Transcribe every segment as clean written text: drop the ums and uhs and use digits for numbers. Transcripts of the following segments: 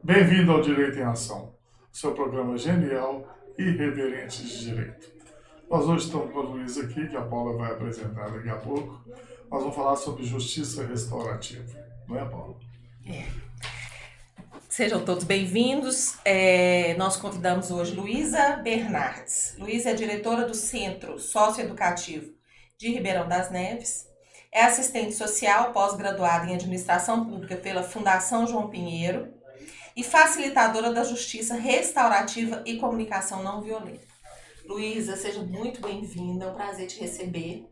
Bem-vindo ao Direito em Ação, seu programa genial e irreverente de direito. Nós hoje estamos com a Luísa aqui, que a Paula vai apresentar daqui a pouco. Nós vamos falar sobre justiça restaurativa. Não é, Paula? Sejam todos bem-vindos. Nós convidamos hoje Luísa Bernardes. Luísa é diretora do Centro Socioeducativo de Ribeirão das Neves, é assistente social pós-graduada em Administração Pública pela Fundação João Pinheiro e facilitadora da Justiça Restaurativa e Comunicação Não Violenta. Luísa, seja muito bem-vinda, é um prazer te receber.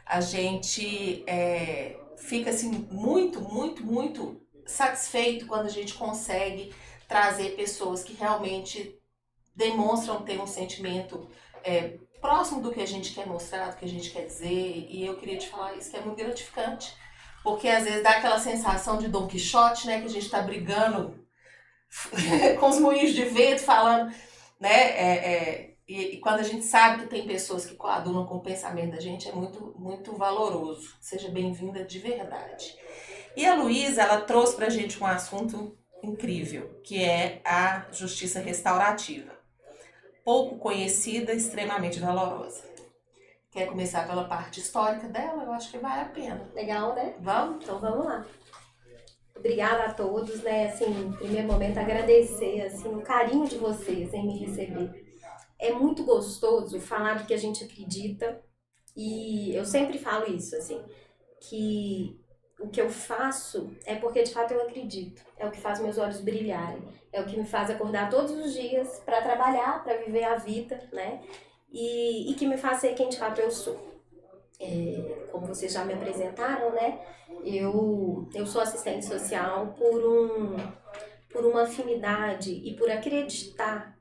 A gente fica assim, muito satisfeito quando a gente consegue trazer pessoas que realmente demonstram ter um sentimento próximo do que a gente quer mostrar, do que a gente quer dizer. E eu queria te falar isso, que é muito gratificante, porque às vezes dá aquela sensação de Dom Quixote, né, que a gente está brigando com os moinhos de vento, falando, né, e quando a gente sabe que tem pessoas que coadunam com o pensamento da gente, é muito valoroso. Seja bem-vinda de verdade. E a Luísa, ela trouxe pra gente um assunto incrível, que é a justiça restaurativa. Pouco conhecida, extremamente valorosa. Quer começar pela parte histórica dela? Eu acho que vale a pena. Legal, né? Vamos? Então vamos lá. Obrigada a todos, né? Assim, em primeiro momento agradecer assim o carinho de vocês em me receber. É muito gostoso falar do que a gente acredita e eu sempre falo isso, assim, que o que eu faço é porque de fato eu acredito. É o que faz meus olhos brilharem. É o que me faz acordar todos os dias para trabalhar, para viver a vida, né? E que me faz ser quem de fato eu sou. Como vocês já me apresentaram, né? Eu sou assistente social por uma afinidade e por acreditar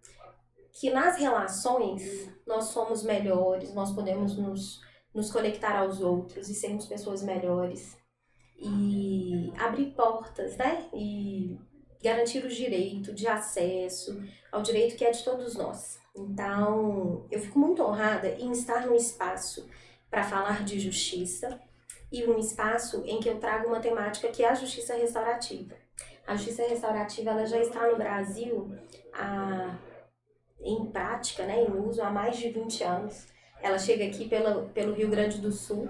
que nas relações nós somos melhores, nós podemos nos conectar aos outros e sermos pessoas melhores e abrir portas, né? E garantir o direito de acesso ao direito que é de todos nós. Então, eu fico muito honrada em estar num espaço para falar de justiça e um espaço em que eu trago uma temática que é a justiça restaurativa. A justiça restaurativa ela já está no Brasil em prática, né, em uso há mais de 20 anos. Ela chega aqui pelo Rio Grande do Sul,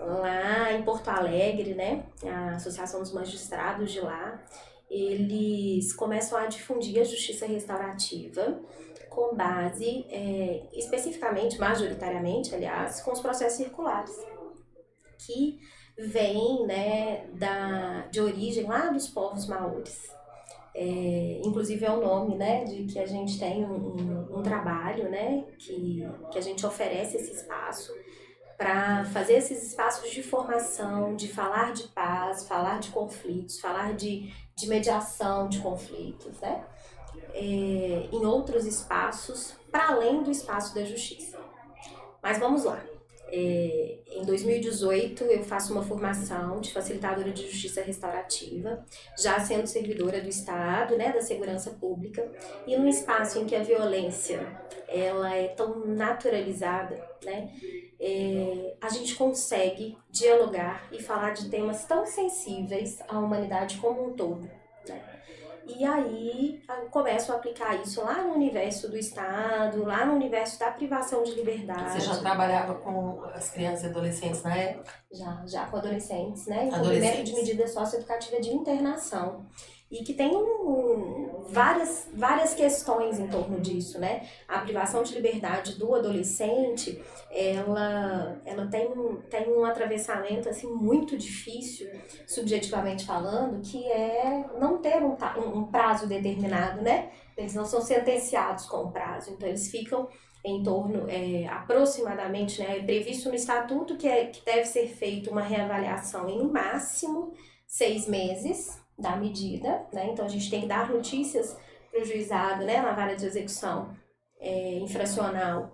lá em Porto Alegre, né, a Associação dos Magistrados de lá, eles começam a difundir a justiça restaurativa com base, especificamente, majoritariamente, aliás, com os processos circulares, que vêm, né, de origem lá dos povos maores. Inclusive é o nome, né, de que a gente tem um trabalho, né, que a gente oferece esse espaço para fazer esses espaços de formação, de falar de paz, falar de conflitos, falar de mediação de conflitos, né, em outros espaços, para além do espaço da justiça. Mas vamos lá. Em 2018 eu faço uma formação de facilitadora de justiça restaurativa, já sendo servidora do Estado, né, da segurança pública, e num espaço em que a violência ela é tão naturalizada, né, a gente consegue dialogar e falar de temas tão sensíveis à humanidade como um todo, né? E aí eu começo a aplicar isso lá no universo do Estado, lá no universo da privação de liberdade. Você já trabalhava com as crianças e adolescentes na época? Já com adolescentes, né? Em cumprimento de medida socioeducativa de internação. E que tem várias questões em torno disso, né? A privação de liberdade do adolescente, ela tem um atravessamento assim, muito difícil, subjetivamente falando, que é não ter um prazo determinado, né? Eles não são sentenciados com prazo, então eles ficam em torno, aproximadamente, né? É previsto no estatuto que deve ser feita uma reavaliação em no máximo 6 meses, da medida, né? Então a gente tem que dar notícias para o juizado, né, na vara de execução infracional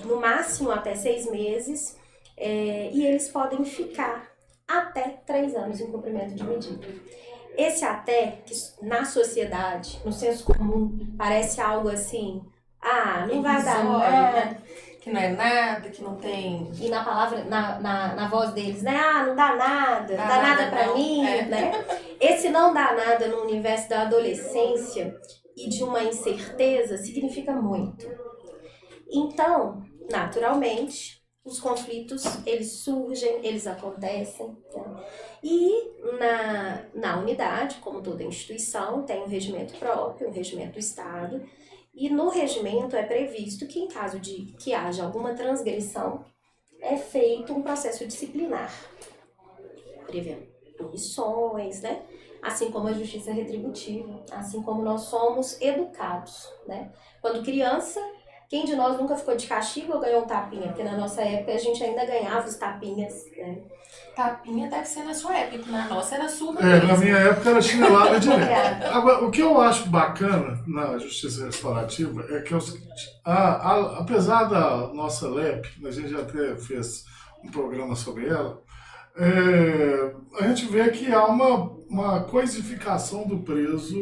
no máximo até 6 meses, e eles podem ficar até 3 anos em cumprimento de medida. Esse até, que na sociedade, no senso comum, parece algo assim, não vai dar, né? Que não é nada, que não tem... E na palavra, na voz deles, né? Ah, não dá nada, Dá dá nada nada pra não, mim, né? Esse não dá nada no universo da adolescência e de uma incerteza significa muito. Então, naturalmente, os conflitos, eles surgem, eles acontecem, né? E na unidade, como toda instituição, tem um regimento próprio, um regimento do Estado, e no regimento é previsto que, em caso de que haja alguma transgressão, é feito um processo disciplinar, prevendo punições, né? Assim como a justiça retributiva, assim como nós somos educados, né? Quando criança, quem de nós nunca ficou de castigo ou ganhou um tapinha? Porque na nossa época a gente ainda ganhava os tapinhas, né? Tapinha deve ser na sua época, na nossa era surra Na mesmo. minha época era chinelada direto. É. Agora, o que eu acho bacana na justiça restaurativa é que é o seguinte, apesar da nossa LEP, a gente já até fez um programa sobre ela, a gente vê que há uma coisificação do preso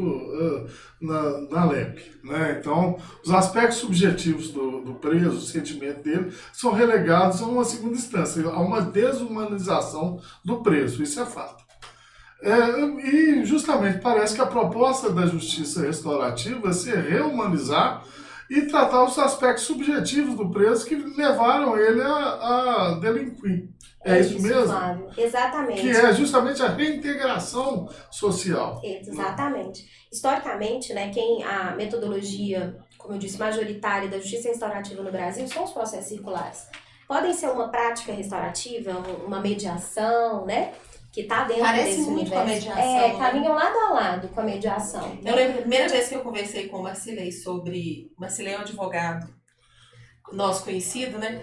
na LEP, né? Então, os aspectos subjetivos do preso, o sentimento dele, são relegados a uma segunda instância, a uma desumanização do preso, isso é fato. E justamente parece que a proposta da justiça restaurativa é se rehumanizar e tratar os aspectos subjetivos do preso que levaram ele a delinquir. É isso mesmo? Flávio. Exatamente. Que é justamente a reintegração social. Exatamente. Historicamente, né, a metodologia, como eu disse, majoritária da justiça restaurativa no Brasil são os processos circulares. Podem ser uma prática restaurativa, uma mediação, né? Que está dentro Parece desse muito universo. com a mediação, Caminham lado a lado com a mediação. Eu lembro a primeira vez que eu conversei com o Marcilei sobre... Marcilei é um advogado nosso conhecido, né?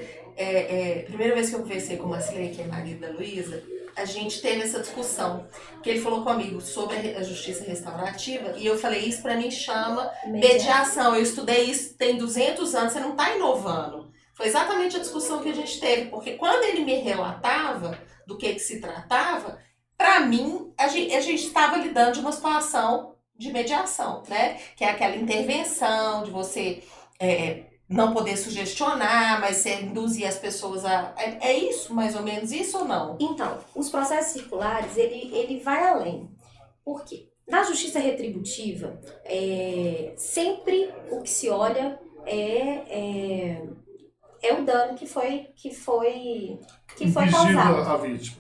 Primeira vez que eu conversei com o Marcilei, que é marido da Luísa, a gente teve essa discussão. Porque ele falou comigo sobre a justiça restaurativa e eu falei, isso para mim chama mediação. Eu estudei isso tem 200 anos, você não está inovando. Foi exatamente a discussão que a gente teve. Porque quando ele me relatava do que se tratava, para mim, a gente estava lidando de uma situação de mediação, né? Que é aquela intervenção de você não poder sugestionar, mas você induzir as pessoas a... É isso, mais ou menos isso ou não? Então, os processos circulares, ele vai além. Por quê? Na justiça retributiva, sempre o que se olha é o dano que foi causado. A vítima.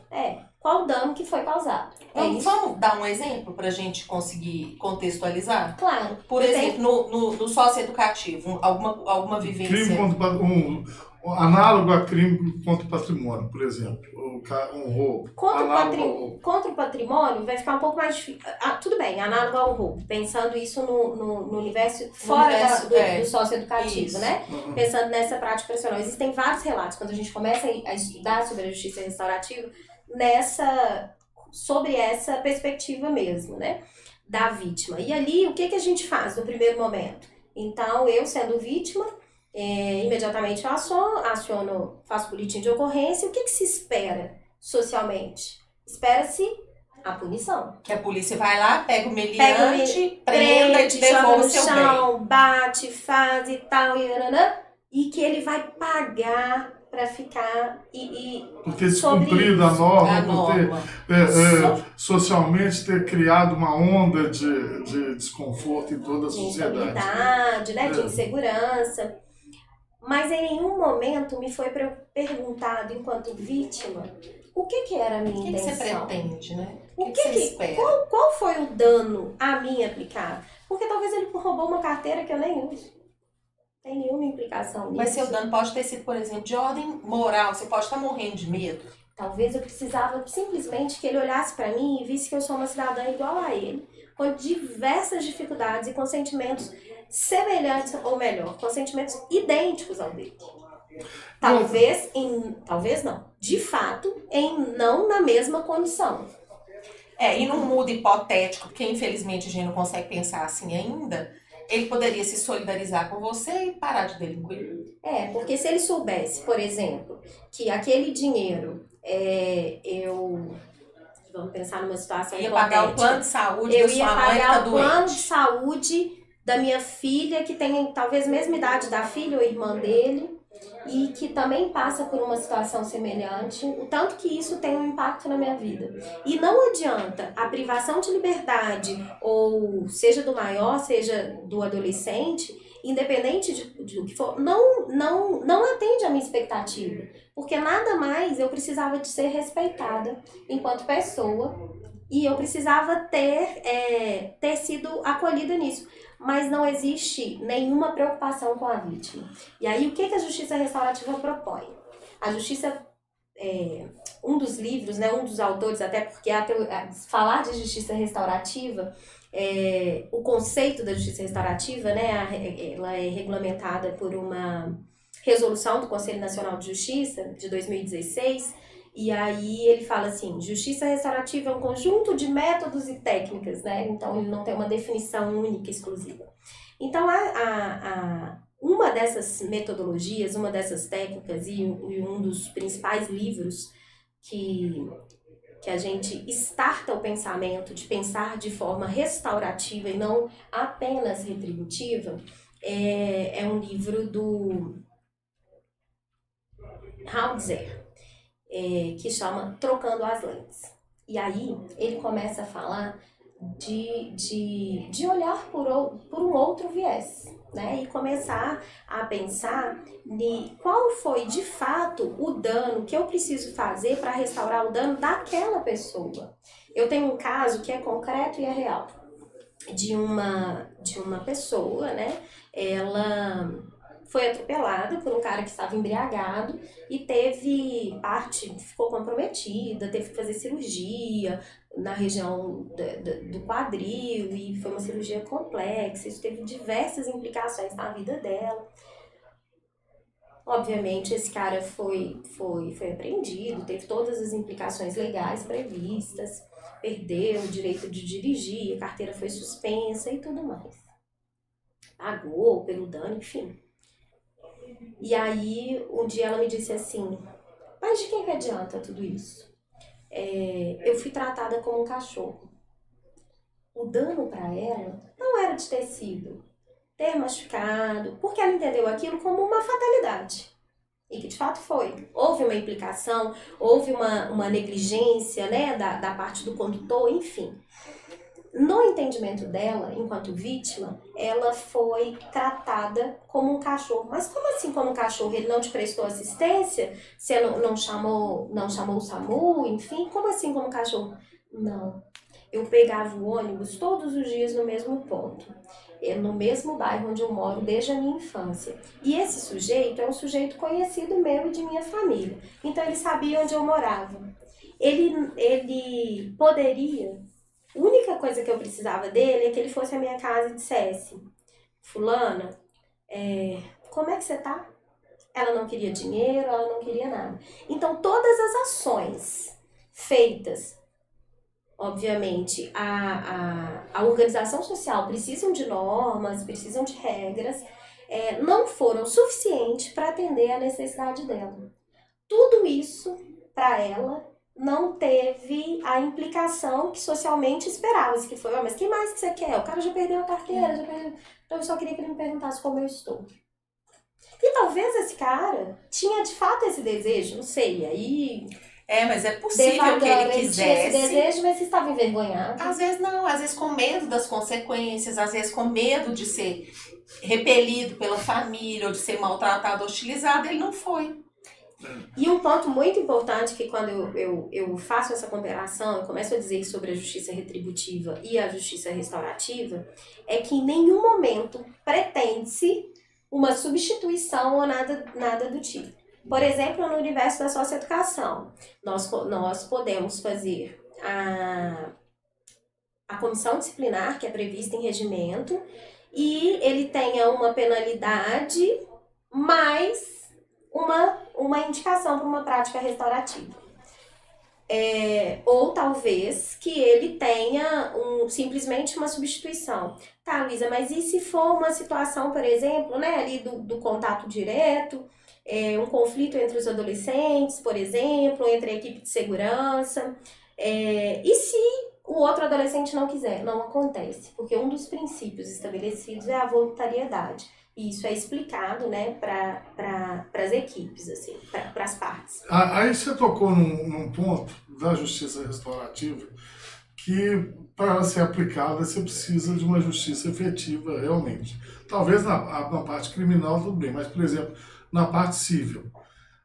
Qual o dano que foi causado? Vamos dar um exemplo para a gente conseguir contextualizar? Claro. Por exemplo, no socioeducativo, alguma vivência... Crime análogo a crime contra o patrimônio, por exemplo. Um roubo. Contra o patrimônio vai ficar um pouco mais difícil. Tudo bem, análogo ao roubo. Pensando isso no universo fora do socioeducativo, isso, né? Uhum. Pensando nessa prática profissional. Existem vários relatos. Quando a gente começa a estudar sobre a justiça restaurativa, sobre essa perspectiva mesmo, né? Da vítima. E ali, o que a gente faz no primeiro momento? Então, eu sendo vítima, imediatamente eu aciono, faço boletim de ocorrência. O que se espera socialmente? Espera-se a punição. Que a polícia vai lá, pega o meliante, prenda e te devolve o seu bem. Bate, faz e tal, e que ele vai pagar para ficar por ter descumprido a norma, por ter socialmente ter criado uma onda de desconforto em toda a sociedade. Né? De insegurança. Mas em nenhum momento me foi perguntado, enquanto vítima, o que era a minha intenção. O que você pretende, né? O que você espera? Qual foi o dano a mim aplicado? Porque talvez ele roubou uma carteira que eu nem uso. Não tem nenhuma implicação nisso. Mas seu dano pode ter sido, por exemplo, de ordem moral. Você pode estar morrendo de medo. Talvez eu precisava simplesmente que ele olhasse para mim e visse que eu sou uma cidadã igual a ele, com diversas dificuldades e com sentimentos semelhantes, ou melhor, com sentimentos idênticos ao dele. Talvez não. De fato, não na mesma condição. E num mundo hipotético, porque infelizmente a gente não consegue pensar assim ainda, ele poderia se solidarizar com você e parar de delinquir. Porque se ele soubesse, por exemplo, que aquele dinheiro, vamos pensar numa situação ia pagar o plano de saúde da sua mãe que tá doente. Eu ia pagar o plano de saúde da minha filha, que tem talvez a mesma idade da filha ou irmã dele. e que também passa por uma situação semelhante, o tanto que isso tem um impacto na minha vida. E não adianta a privação de liberdade, ou seja do maior, seja do adolescente, independente do que for, não atende à minha expectativa. Porque nada mais eu precisava de ser respeitada enquanto pessoa e eu precisava ter sido acolhida nisso. Mas não existe nenhuma preocupação com a vítima. E aí, o que a justiça restaurativa propõe? A justiça, um dos livros, né, um dos autores, até porque falar de justiça restaurativa, o conceito da justiça restaurativa, né, ela é regulamentada por uma resolução do Conselho Nacional de Justiça, de 2016, e aí ele fala assim, justiça restaurativa é um conjunto de métodos e técnicas, né? Então ele não tem uma definição única, exclusiva. Então uma dessas metodologias, uma dessas técnicas e um dos principais livros que a gente starta o pensamento de pensar de forma restaurativa e não apenas retributiva, é um livro do Hauser, que chama Trocando as Lentes. E aí ele começa a falar de olhar por um outro viés, né? E começar a pensar qual foi de fato o dano que eu preciso fazer para restaurar o dano daquela pessoa. Eu tenho um caso que é concreto e é real, de uma pessoa, né? Ela foi atropelada por um cara que estava embriagado e ficou comprometida, teve que fazer cirurgia na região do quadril, e foi uma cirurgia complexa, isso teve diversas implicações na vida dela. Obviamente, esse cara foi apreendido, teve todas as implicações legais previstas, perdeu o direito de dirigir, a carteira foi suspensa e tudo mais. Pagou pelo dano, enfim. E aí, um dia ela me disse assim, mas de que adianta tudo isso? Eu fui tratada como um cachorro. O dano para ela não era de ter machucado, porque ela entendeu aquilo como uma fatalidade. E que de fato foi. Houve uma implicação, houve uma negligência, né, da parte do condutor, enfim. No entendimento dela, enquanto vítima, ela foi tratada como um cachorro. Mas como assim como um cachorro? Ele não te prestou assistência? Você não chamou o SAMU? Enfim, como assim como um cachorro? Não. Eu pegava o ônibus todos os dias no mesmo ponto. No mesmo bairro onde eu moro desde a minha infância. E esse sujeito é um sujeito conhecido meu e de minha família. Então ele sabia onde eu morava. Ele poderia... A única coisa que eu precisava dele é que ele fosse à minha casa e dissesse: fulana, como é que você tá? Ela não queria dinheiro, ela não queria nada. Então todas as ações feitas, obviamente, a organização social precisam de normas, precisam de regras, não foram suficientes para atender a necessidade dela. Tudo isso, para ela, não teve a implicação que socialmente esperava-se, que foi, mas que mais que você quer? O cara já perdeu a carteira, então eu só queria que ele me perguntasse como eu estou. E talvez esse cara tinha de fato esse desejo, não sei, aí... mas é possível que ele quisesse. Tinha esse desejo, mas você estava envergonhado. Às vezes não, às vezes com medo das consequências, às vezes com medo de ser repelido pela família, ou de ser maltratado, hostilizado, ele não foi. E um ponto muito importante que quando eu faço essa comparação, eu começo a dizer sobre a justiça retributiva e a justiça restaurativa, é que em nenhum momento pretende-se uma substituição ou nada do tipo. Por exemplo, no universo da socioeducação, nós podemos fazer a comissão disciplinar, que é prevista em regimento, e ele tenha uma penalidade mais uma indicação para uma prática restaurativa. Ou talvez que ele tenha simplesmente uma substituição. Tá, Luísa, mas e se for uma situação, por exemplo, né, ali do contato direto, um conflito entre os adolescentes, por exemplo, entre a equipe de segurança, e se o outro adolescente não quiser? Não acontece, porque um dos princípios estabelecidos é a voluntariedade. Isso é explicado, né, para as equipes, assim, para as partes. Aí você tocou num ponto da justiça restaurativa que, para ser aplicada, você precisa de uma justiça efetiva realmente. Talvez na parte criminal tudo bem, mas, por exemplo, na parte civil.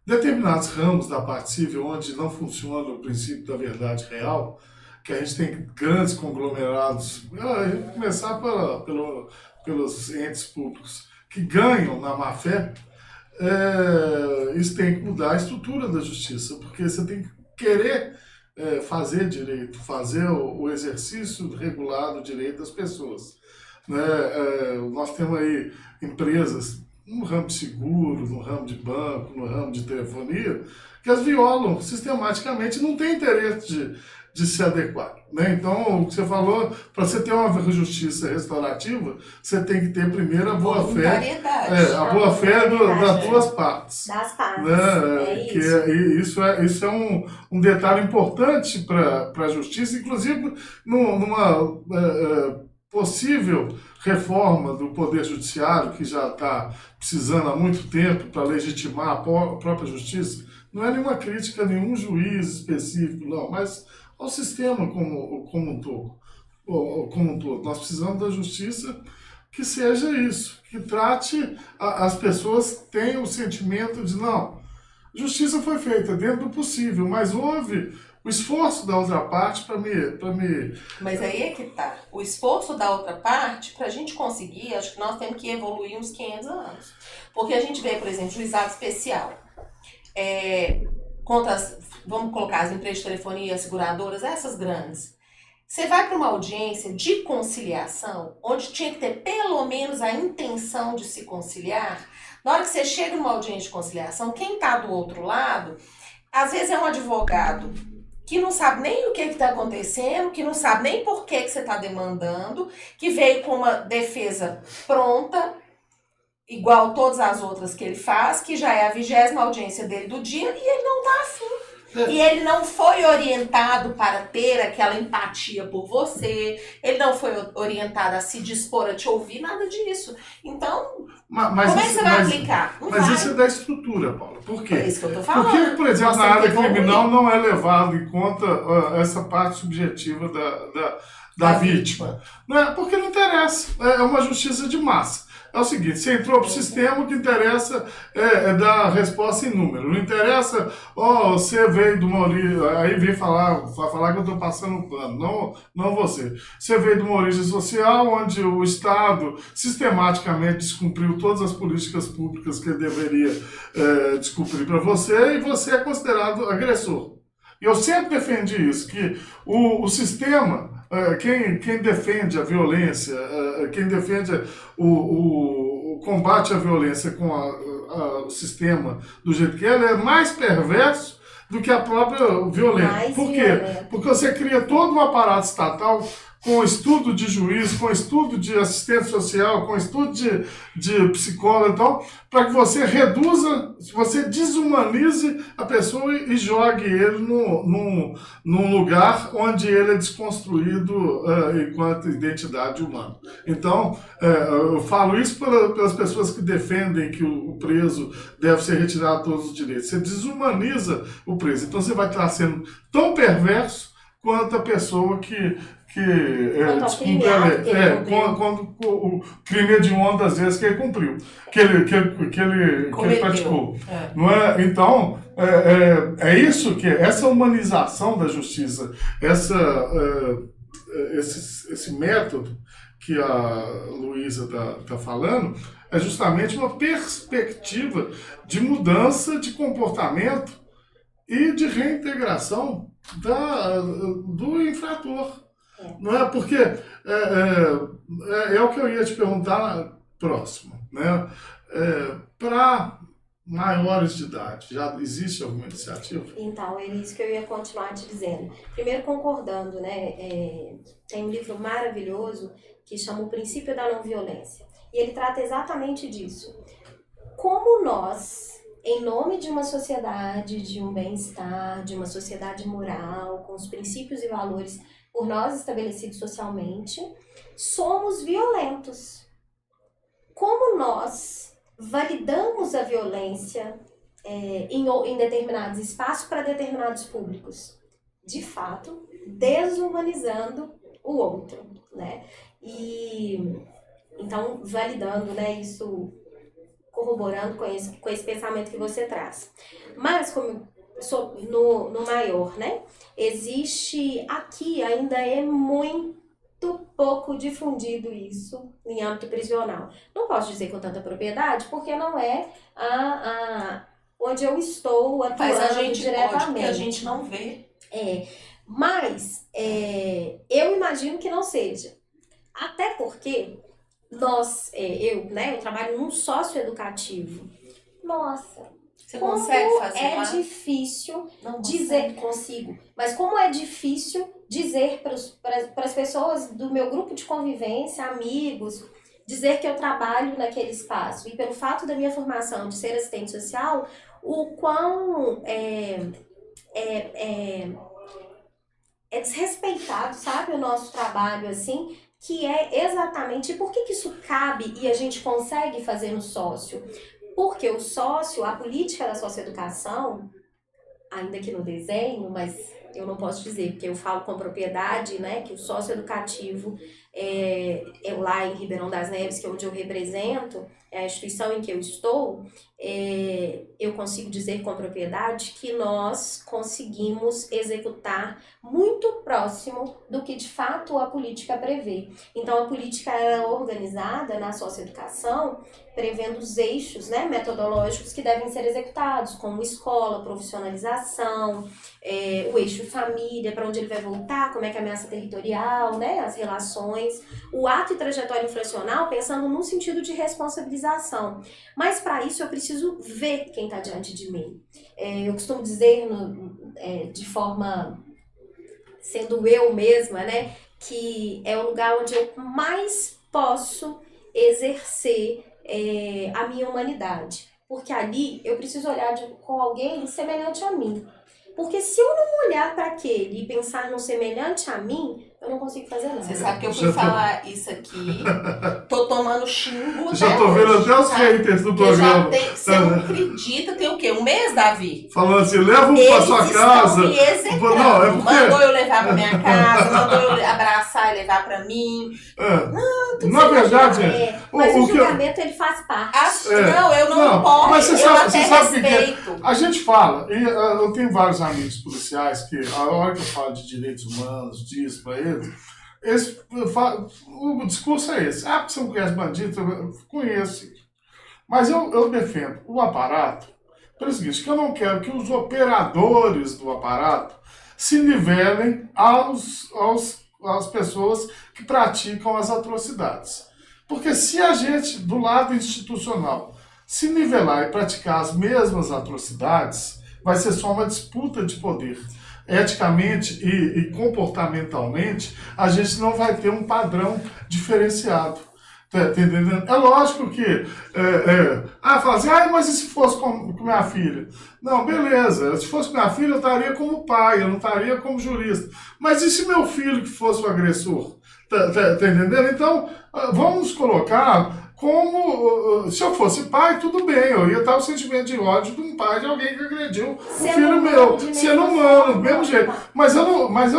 Determinados ramos da parte civil, onde não funciona o princípio da verdade real, que a gente tem grandes conglomerados, começar pelos entes públicos, que ganham na má-fé, isso tem que mudar a estrutura da justiça, porque você tem que querer fazer direito, fazer o exercício regular do direito das pessoas. Né? Nós temos aí empresas no ramo de seguro, no ramo de banco, no ramo de telefonia, que as violam sistematicamente e não tem interesse de se adequar. Né? Então, o que você falou, para você ter uma justiça restaurativa, você tem que ter primeiro a boa-fé, a boa-fé das duas partes. Das partes, né? Isso é um detalhe importante para a justiça, inclusive numa possível reforma do Poder Judiciário, que já está precisando há muito tempo para legitimar a própria justiça. Não é nenhuma crítica a nenhum juiz específico, não, mas ao sistema como um todo. Nós precisamos da justiça que seja isso, que trate as pessoas, tenham o sentimento de, não, justiça foi feita dentro do possível, mas houve o esforço da outra parte para me... Mas aí é que tá. O esforço da outra parte, para a gente conseguir, acho que nós temos que evoluir uns 500 anos. Porque a gente vê, por exemplo, juizado especial. Contra vamos colocar as empresas de telefonia, as seguradoras, essas grandes. Você vai para uma audiência de conciliação, onde tinha que ter pelo menos a intenção de se conciliar. Na hora que você chega numa audiência de conciliação, quem está do outro lado, às vezes é um advogado que não sabe nem o que está acontecendo, que não sabe nem por que você está demandando, que veio com uma defesa pronta, igual todas as outras que ele faz, que já é a 20ª audiência dele do dia, e ele não está afim. E ele não foi orientado para ter aquela empatia por você, ele não foi orientado a se dispor a te ouvir, nada disso. Então, como é que você vai aplicar? Mas isso é da estrutura, Paula. Por quê? É isso que eu tô falando. Por que, por exemplo, na área criminal não é levado em conta essa parte subjetiva da vítima? Não é, porque não interessa. É uma justiça de massa. É o seguinte, você entrou para o sistema, o que interessa é dar resposta em número. Não interessa, você veio de uma origem, aí vem falar que eu estou passando um plano, não você. Você veio de uma origem social onde o Estado sistematicamente descumpriu todas as políticas públicas que ele deveria descumprir para você, e você é considerado agressor. E eu sempre defendi isso, que o sistema... Quem defende a violência, quem defende o combate à violência com o sistema do jeito que ele é mais perverso do que a própria violência. Por quê? Porque você cria todo um aparato estatal com estudo de juiz, com estudo de assistente social, com estudo de psicólogo e tal, para que você reduza, você desumanize a pessoa e jogue ele num lugar onde ele é desconstruído enquanto identidade humana. Então, eu falo isso pelas pessoas que defendem que o preso deve ser retirado todos os direitos. Você desumaniza o preso. Então, você vai estar sendo tão perverso quanto a pessoa que descumpre a lei. Quando o crime hediondo, às vezes, que ele cumpriu, que ele praticou. Não é? Então, é isso que essa humanização da justiça, esse método que a Luísa está falando, é justamente uma perspectiva de mudança de comportamento e de reintegração do infrator. Não é? Porque é o que eu ia te perguntar próximo. Né? Para maiores de idade, já existe alguma iniciativa? Então, é isso que eu ia continuar te dizendo. Primeiro, concordando, né? Tem um livro maravilhoso que chama O Princípio da Não Violência. E ele trata exatamente disso. Como nós, em nome de uma sociedade, de um bem-estar, de uma sociedade moral, com os princípios e valores por nós estabelecidos socialmente, somos violentos. como nós validamos a violência em determinados espaços para determinados públicos. De fato, desumanizando o outro, né? E então, validando, né, isso, corroborando com esse pensamento que você traz. Mas, como no maior, né, existe aqui, ainda é muito pouco difundido isso em âmbito prisional. Não posso dizer com tanta propriedade, porque não é onde eu estou atuando Mas a gente diretamente. pode, porque a gente não vê. Mas eu imagino que não seja. Até porque eu trabalho num sócio educativo. Nossa, Você como consegue fazer lá? difícil Não dizer, consigo, mas como é difícil dizer para as pessoas do meu grupo de convivência, amigos, dizer que eu trabalho naquele espaço. E pelo fato da minha formação de ser assistente social, o quão é desrespeitado, sabe, o nosso trabalho, assim, que é exatamente por que isso cabe e a gente consegue fazer no sócio. Porque o sócio, a política da socioeducação, ainda que no desenho, mas eu não posso dizer, porque eu falo com propriedade, né, que o socioeducativo lá em Ribeirão das Neves, que é onde eu represento, é a instituição em que eu estou, eu consigo dizer com propriedade que nós conseguimos executar muito próximo do que de fato a política prevê. Então a política é organizada na socioeducação, prevendo os eixos, né, metodológicos que devem ser executados, como escola, profissionalização, o eixo família, para onde ele vai voltar, como é que é a ameaça territorial, né, as relações, o ato e trajetória infracional, pensando num sentido de responsabilização. Mas para isso eu preciso ver quem está diante de mim. Eu costumo dizer de forma, sendo eu mesma, né, que é o lugar onde eu mais posso exercer a minha humanidade. Porque ali eu preciso olhar com alguém semelhante a mim. Porque se eu não olhar para aquele e pensar no semelhante a mim, eu não consigo fazer nada. Você sabe que eu fui falar isso aqui, tô tomando xingo Já até tô vendo hoje, até os sabe? haters do Porque programa. você não acredita, tem o quê? Um mês, Davi? Falando assim, leva um pra sua casa. Eles estão me execrando. Não, é porque... Mandou eu levar pra minha casa, mandou eu abraçar e levar pra mim. Na verdade, mas o julgamento ele faz parte. Não, eu não importo. Mas você sabe o que é? Respeito. A gente fala, e eu tenho vários amigos policiais que, a hora que eu falo de direitos humanos, disso pra eles o discurso é esse. Porque você não conhece bandido? Eu conheço. Mas eu defendo o aparato pelo seguinte, que eu não quero que os operadores do aparato se nivelem às pessoas que praticam as atrocidades. Porque se a gente, do lado institucional, se nivelar e praticar as mesmas atrocidades, vai ser só uma disputa de poder. Eticamente e comportamentalmente, a gente não vai ter um padrão diferenciado. Tá entendendo? É lógico que... fala assim, mas e se fosse com minha filha? Não, beleza. Se fosse com minha filha, eu estaria como pai, eu não estaria como jurista. Mas e se meu filho que fosse o agressor? Tá entendendo? Então, vamos colocar como... Se eu fosse pai, tudo bem. Eu ia estar o sentimento de ódio de um pai de alguém que agrediu um filho meu. Sendo humano, do mesmo jeito. Mas eu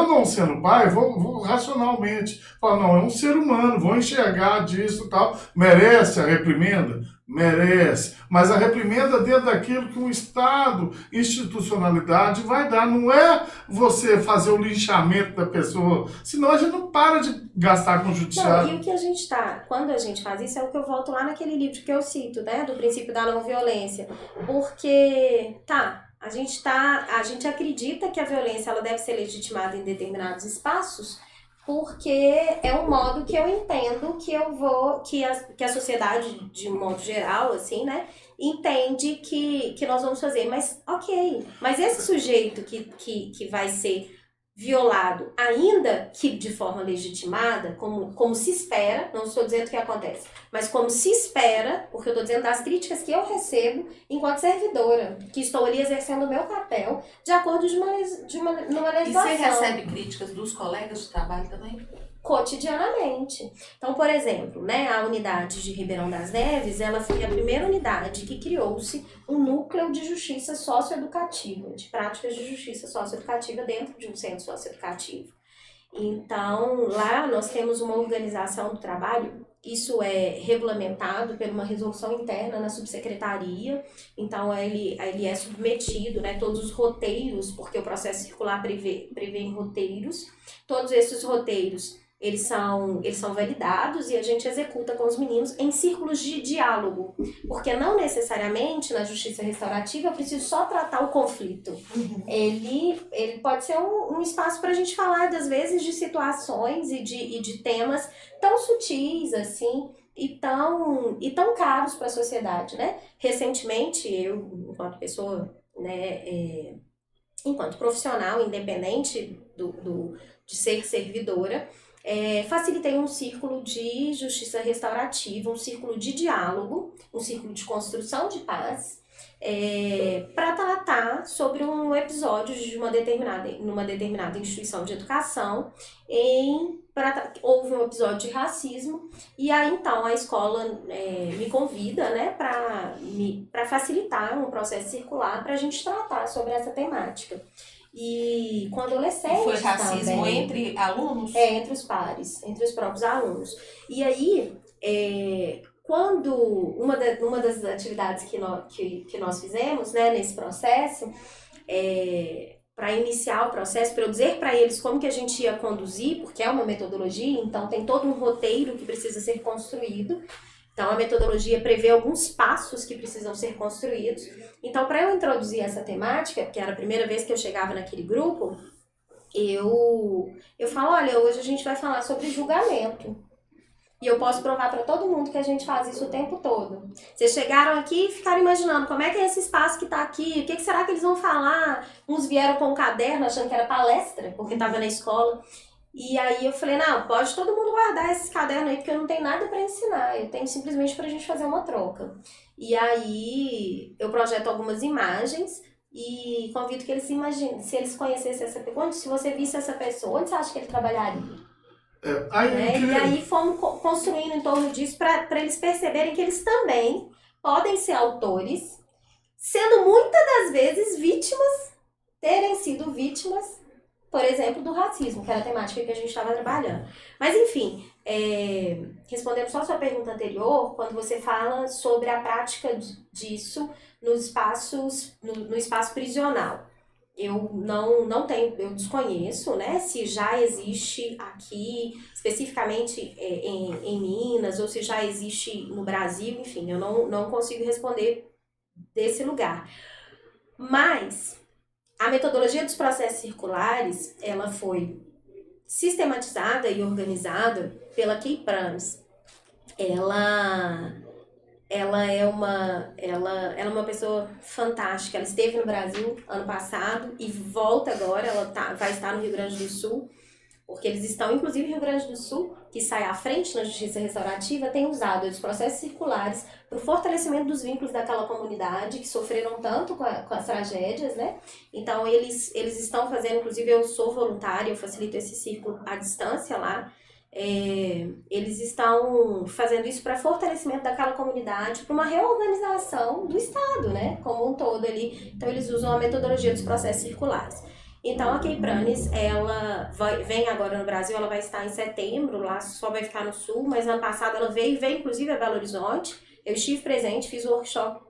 não sendo pai, vou racionalmente falar, não, é um ser humano, vou enxergar disso e tal. Merece a reprimenda? Merece. Mas a reprimenda dentro daquilo que um Estado, institucionalidade vai dar. Não é você fazer o linchamento da pessoa. Senão a gente não para de gastar com o judiciário. Não, e o que a gente quando a gente faz isso, é o que eu volto lá naquele livro que eu cito, né? Do princípio da não violência. Porque, a gente acredita que a violência ela deve ser legitimada em determinados espaços, porque é um modo que eu entendo que a sociedade, de um modo geral, assim, né, entende que nós vamos fazer. Mas, ok, mas esse sujeito que vai ser violado, ainda que de forma legitimada, como se espera, não estou dizendo que acontece, mas como se espera, porque eu estou dizendo das críticas que eu recebo enquanto servidora, que estou ali exercendo o meu papel de acordo numa legislação. E você recebe críticas dos colegas de trabalho também? cotidianamente. Então, por exemplo, né, a unidade de Ribeirão das Neves, ela foi a primeira unidade que criou-se um núcleo de justiça socioeducativa, de práticas de justiça socioeducativa dentro de um centro socioeducativo. Então, lá nós temos uma organização do trabalho, isso é regulamentado por uma resolução interna na subsecretaria, então ele é submetido, né, todos os roteiros, porque o processo circular prevê roteiros, todos esses roteiros, eles são validados e a gente executa com os meninos em círculos de diálogo, porque não necessariamente na justiça restaurativa eu preciso só tratar o conflito. Ele pode ser um espaço para a gente falar, às vezes, de situações e de temas tão sutis, assim, e tão caros para a sociedade, né? Recentemente, eu, enquanto pessoa, né, enquanto profissional independente de ser servidora, facilitei um círculo de justiça restaurativa, um círculo de diálogo, um círculo de construção de paz, para tratar sobre um episódio de numa determinada instituição de educação, houve um episódio de racismo, e aí então a escola me convida, né, para facilitar um processo circular para a gente tratar sobre essa temática. E com adolescentes foi racismo também, entre alunos? entre os pares, entre os próprios alunos. E aí, quando uma das atividades que nós fizemos, né, nesse processo, para iniciar o processo, para eu dizer para eles como que a gente ia conduzir, porque é uma metodologia, então tem todo um roteiro que precisa ser construído. Então, a metodologia prevê alguns passos que precisam ser construídos. Então, para eu introduzir essa temática, porque era a primeira vez que eu chegava naquele grupo, eu falo, olha, hoje a gente vai falar sobre julgamento. E eu posso provar para todo mundo que a gente faz isso o tempo todo. Vocês chegaram aqui e ficaram imaginando como é que é esse espaço que está aqui, o que será que eles vão falar? Uns vieram com um caderno achando que era palestra, porque estava na escola. E aí eu falei, não, pode todo mundo guardar esses cadernos aí, porque eu não tenho nada para ensinar, eu tenho simplesmente pra gente fazer uma troca. E aí eu projeto algumas imagens e convido que eles se imaginem, se eles conhecessem essa pessoa, se você visse essa pessoa, onde você acha que ele trabalharia? E aí fomos construindo em torno disso para eles perceberem que eles também podem ser autores, sendo muitas das vezes terem sido vítimas, por exemplo, do racismo, que era a temática que a gente estava trabalhando. Mas, enfim, respondendo só a sua pergunta anterior, quando você fala sobre a prática disso no espaço prisional. Eu não tenho, eu desconheço, né, se já existe aqui, especificamente em Minas, ou se já existe no Brasil, enfim, eu não consigo responder desse lugar. Mas a metodologia dos processos circulares, ela foi sistematizada e organizada pela Kay Pranes. Ela é uma pessoa fantástica. Ela esteve no Brasil ano passado e volta agora. Ela vai estar no Rio Grande do Sul, porque eles estão, inclusive, Rio Grande do Sul, que sai à frente na justiça restaurativa, tem usado os processos circulares para o fortalecimento dos vínculos daquela comunidade que sofreram tanto com as tragédias, né? Então, eles estão fazendo, inclusive, eu sou voluntária, eu facilito esse círculo à distância lá. Eles estão fazendo isso para fortalecimento daquela comunidade, para uma reorganização do Estado, né, como um todo ali. Então eles usam a metodologia dos processos circulares. Então a Kay Pranes, ela vem agora no Brasil, ela vai estar em setembro, lá só vai ficar no Sul, mas ano passado ela veio inclusive a Belo Horizonte. Eu estive presente, fiz o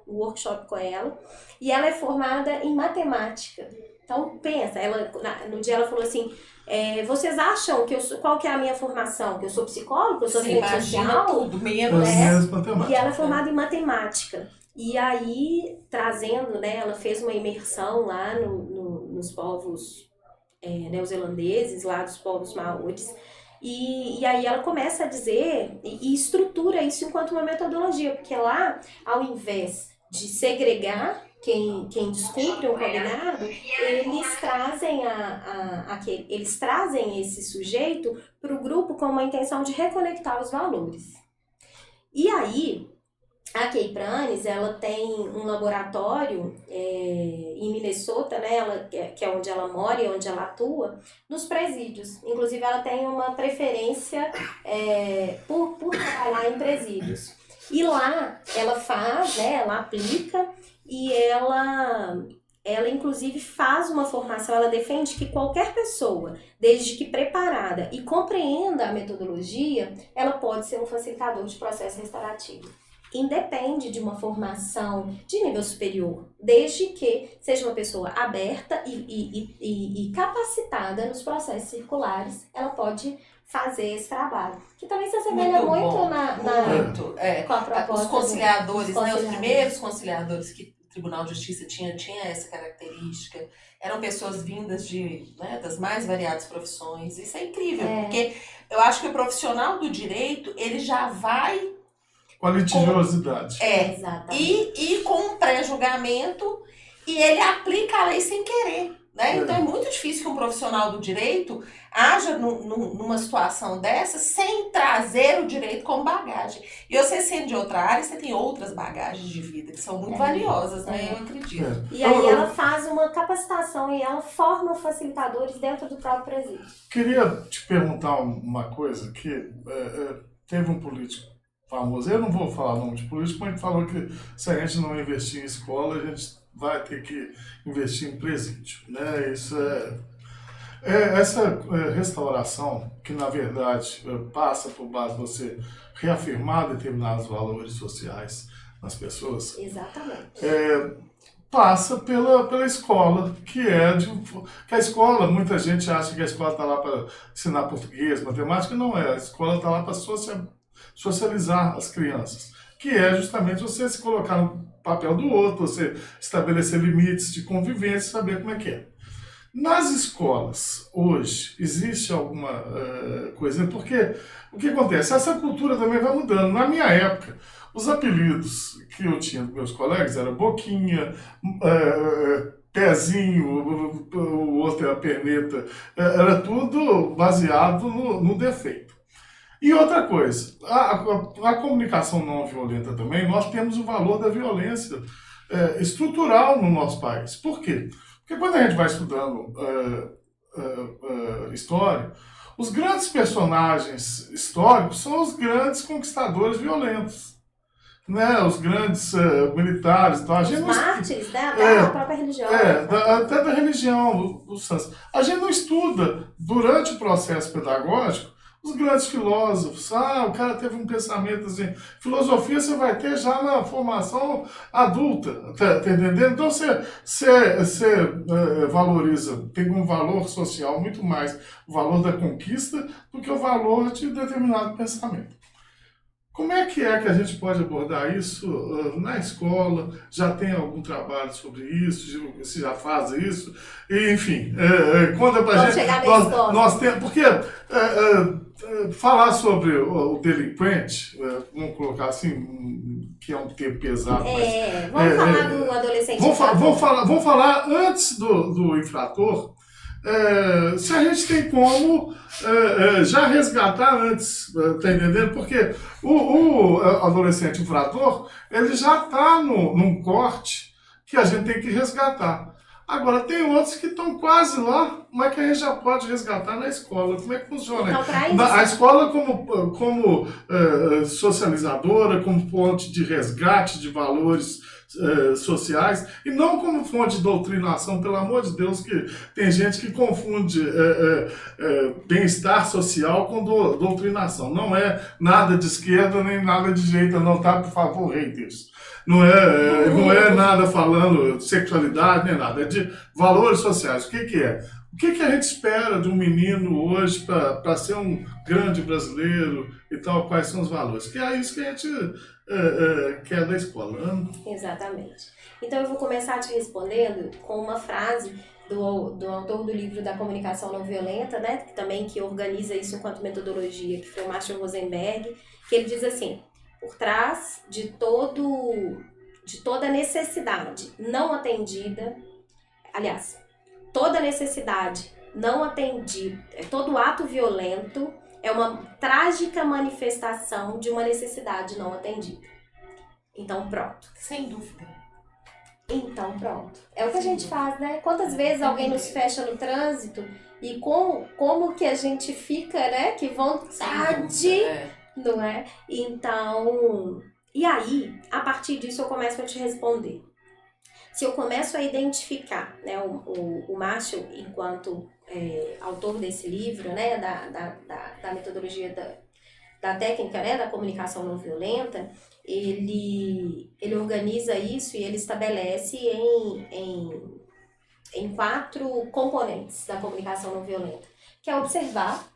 workshop com ela, e ela é formada em matemática. Então, pensa, no dia ela falou assim, vocês acham que qual que é a minha formação? Que eu sou psicóloga, que eu sou assistente social? Tudo, menos, matemática. E ela é formada em matemática. E aí, trazendo, né, ela fez uma imersão lá nos povos neozelandeses, lá dos povos maoris. E aí ela começa a dizer e estrutura isso enquanto uma metodologia, porque lá, ao invés de segregar quem descumpre um combinado, eles trazem esse sujeito para o grupo com uma intenção de reconectar os valores. E aí, A Kay Pranes, ela tem um laboratório em Minnesota, né, que é onde ela mora e onde ela atua, nos presídios. Inclusive, ela tem uma preferência por trabalhar em presídios. E lá, ela faz, né, ela aplica e ela inclusive faz uma formação, ela defende que qualquer pessoa, desde que preparada e compreenda a metodologia, ela pode ser um facilitador de processo restaurativo. Independe de uma formação de nível superior, desde que seja uma pessoa aberta e capacitada nos processos circulares, ela pode fazer esse trabalho. Que também se assemelha muito com a proposta os conciliadores, dos né? Os conciliadores. primeiros conciliadores que o Tribunal de Justiça tinha essa característica. Eram pessoas vindas das mais variadas profissões. Isso é incrível, porque eu acho que o profissional do direito, ele já vai Com a litigiosidade. Exatamente. E com um pré-julgamento, e ele aplica a lei sem querer. Né? Então é muito difícil que um profissional do direito haja numa situação dessa sem trazer o direito como bagagem. E você sendo de outra área, você tem outras bagagens de vida que são muito valiosas, né? Eu acredito. E aí ela faz uma capacitação e ela forma facilitadores dentro do próprio presídio. Queria te perguntar uma coisa, que teve um político famoso, eu não vou falar o nome de político, mas ele falou que se a gente não investir em escola, a gente vai ter que investir em presídio, né? Isso essa restauração, que na verdade passa por base de você reafirmar determinados valores sociais nas pessoas. Exatamente. Passa pela escola, que a escola, muita gente acha que a escola está lá para ensinar português, matemática, não é. A escola está lá para socializar as crianças, que é justamente você se colocar no papel do outro, você estabelecer limites de convivência, saber como é que é. Nas escolas, hoje, existe alguma coisa, porque o que acontece? Essa cultura também vai mudando. Na minha época, os apelidos que eu tinha dos meus colegas eram Boquinha, Pezinho, o outro era Perneta, era tudo baseado no defeito. E outra coisa, a comunicação não violenta também, nós temos o valor da violência estrutural no nosso país. Por quê? Porque quando a gente vai estudando história, os grandes personagens históricos são os grandes conquistadores violentos, né? Os grandes militares. Então, Os mártires, né? Até a própria religião. Até da religião, os santos. A gente não estuda, durante o processo pedagógico, os grandes filósofos. O cara teve um pensamento assim. Filosofia você vai ter já na formação adulta, tá entendendo? Então você valoriza, tem um valor social muito mais o valor da conquista do que o valor de determinado pensamento. Como é que a gente pode abordar isso na escola? Já tem algum trabalho sobre isso? Se já faz isso? E, enfim, conta pra gente. Chegar na escola. Nós temos, porque falar sobre o delinquente, vamos colocar assim, que é um termo pesado, mas... Vamos falar do adolescente. Vamos falar antes do infrator. Se a gente tem como já resgatar antes, tá entendendo? Porque o adolescente infrator, ele já está num corte que a gente tem que resgatar. Agora, tem outros que estão quase lá, mas que a gente já pode resgatar na escola. Como é que funciona? Então, a escola como socializadora, como fonte de resgate de valores sociais, e não como fonte de doutrinação, pelo amor de Deus, que tem gente que confunde bem-estar social com doutrinação. Não é nada de esquerda nem nada de direita, não, tá? Por favor, haters. Não é nada falando de sexualidade, nem nada, é de valores sociais. O que é? O que a gente espera de um menino hoje para ser um grande brasileiro e tal? Quais são os valores? Que é isso que a gente quer da escola, né? Exatamente. Então eu vou começar te respondendo com uma frase do autor do livro da Comunicação Não Violenta, né? Que organiza isso enquanto metodologia, que foi o Marshall Rosenberg, que ele diz assim: por trás de toda necessidade não atendida, aliás, toda necessidade não atendida, todo ato violento é uma trágica manifestação de uma necessidade não atendida. Então pronto. Sem dúvida. Então pronto. É o que a gente faz, né? Quantas vezes alguém nos fecha no trânsito e como que a gente fica, né? Que vontade, não é? Então, e aí, a partir disso eu começo a te responder. Se eu começo a identificar, né, o Marshall enquanto autor desse livro, né, da metodologia da técnica, né, da comunicação não violenta, ele organiza isso e ele estabelece em 4 componentes da comunicação não violenta, que é observar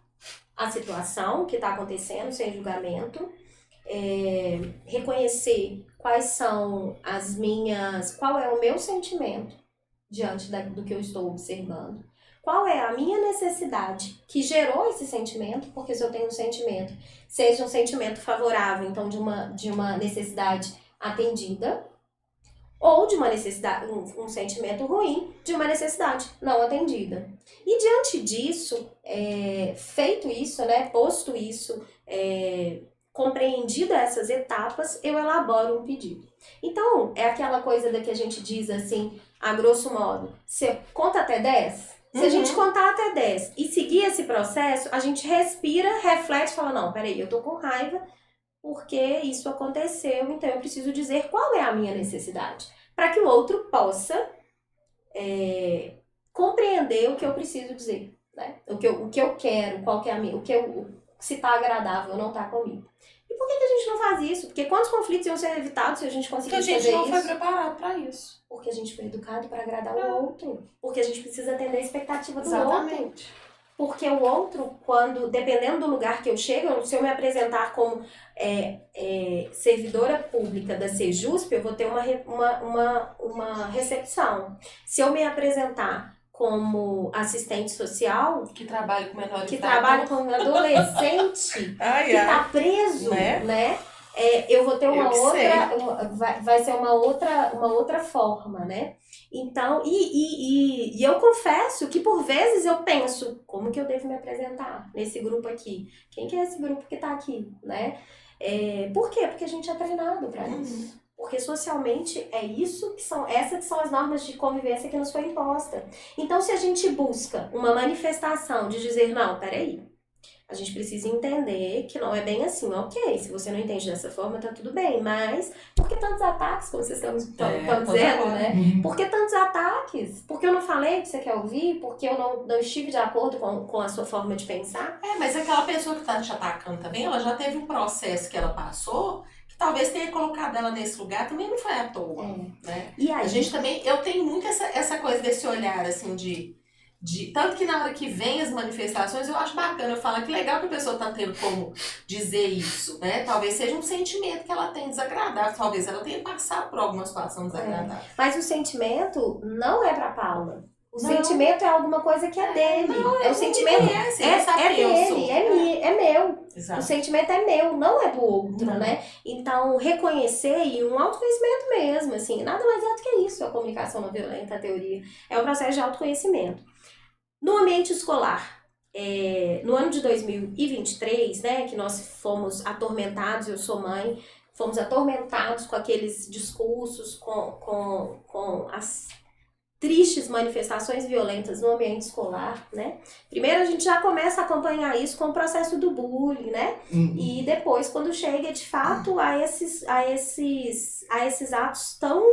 a situação que está acontecendo sem julgamento, reconhecer quais são qual é o meu sentimento diante do que eu estou observando, qual é a minha necessidade que gerou esse sentimento, porque se eu tenho um sentimento, seja um sentimento favorável, então de uma necessidade atendida, ou de uma necessidade, um sentimento ruim de uma necessidade não atendida. E diante disso, feito isso, né, posto isso, compreendida essas etapas, eu elaboro um pedido. Então, é aquela coisa da que a gente diz assim, a grosso modo, você conta até 10? Se a gente contar até 10 e seguir esse processo, a gente respira, reflete e fala, não, peraí, eu tô com raiva porque isso aconteceu, então eu preciso dizer qual é a minha necessidade, para que o outro possa compreender o que eu preciso dizer, né? O que eu quero, qual que é a minha, se tá agradável ou não tá comigo. E por que a gente não faz isso? Porque quantos conflitos iam ser evitados se a gente conseguisse fazer isso? Porque a gente não foi preparado para isso. Porque a gente foi educado para agradar o outro. Porque a gente precisa atender a expectativa do outro. Porque o outro, dependendo do lugar que eu chego, se eu me apresentar como servidora pública da Sejusp, eu vou ter uma recepção. Se eu me apresentar como assistente social, que trabalha com menor que trabalha com um adolescente que está preso, né? Eu vou ter uma outra, vai ser uma outra forma, né? Então, e eu confesso que por vezes eu penso, como que eu devo me apresentar nesse grupo aqui? Quem que é esse grupo que está aqui, né? Por quê? Porque a gente é treinado para isso. Porque socialmente essas que são as normas de convivência que nos foi imposta. Então, se a gente busca uma manifestação de dizer, não, peraí, a gente precisa entender que não é bem assim, ok, se você não entende dessa forma, tá tudo bem, mas por que tantos ataques, como vocês estão dizendo, né? Por que tantos ataques? Porque eu não falei o que você quer ouvir? Porque eu não estive de acordo com a sua forma de pensar? Mas aquela pessoa que tá te atacando também, ela já teve um processo que ela passou, talvez tenha colocado ela nesse lugar, também não foi à toa, né? E aí, a gente também, eu tenho muito essa coisa desse olhar, assim, tanto que na hora que vem as manifestações, eu acho bacana, eu falo que legal que a pessoa tá tendo como dizer isso, né? Talvez seja um sentimento que ela tem desagradável, talvez ela tenha passado por alguma situação desagradável. Mas o sentimento não é pra Paula. O sentimento é alguma coisa que é dele. O sentimento dele, é meu. Exato. O sentimento é meu, não é do outro, né? Então, reconhecer e um autoconhecimento mesmo, assim, nada mais é do que isso, a comunicação não violenta, a teoria. É um processo de autoconhecimento. No ambiente escolar, no ano de 2023, né, que nós fomos atormentados, eu sou mãe, fomos atormentados com aqueles discursos, com as tristes manifestações violentas no ambiente escolar, né? Primeiro a gente já começa a acompanhar isso com o processo do bullying, né? E depois, quando chega de fato a esses atos tão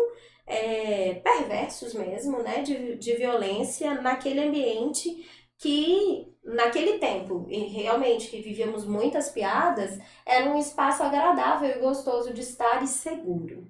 perversos mesmo, né? De violência naquele ambiente que, naquele tempo, e realmente que vivíamos muitas piadas, era um espaço agradável e gostoso de estar e seguro.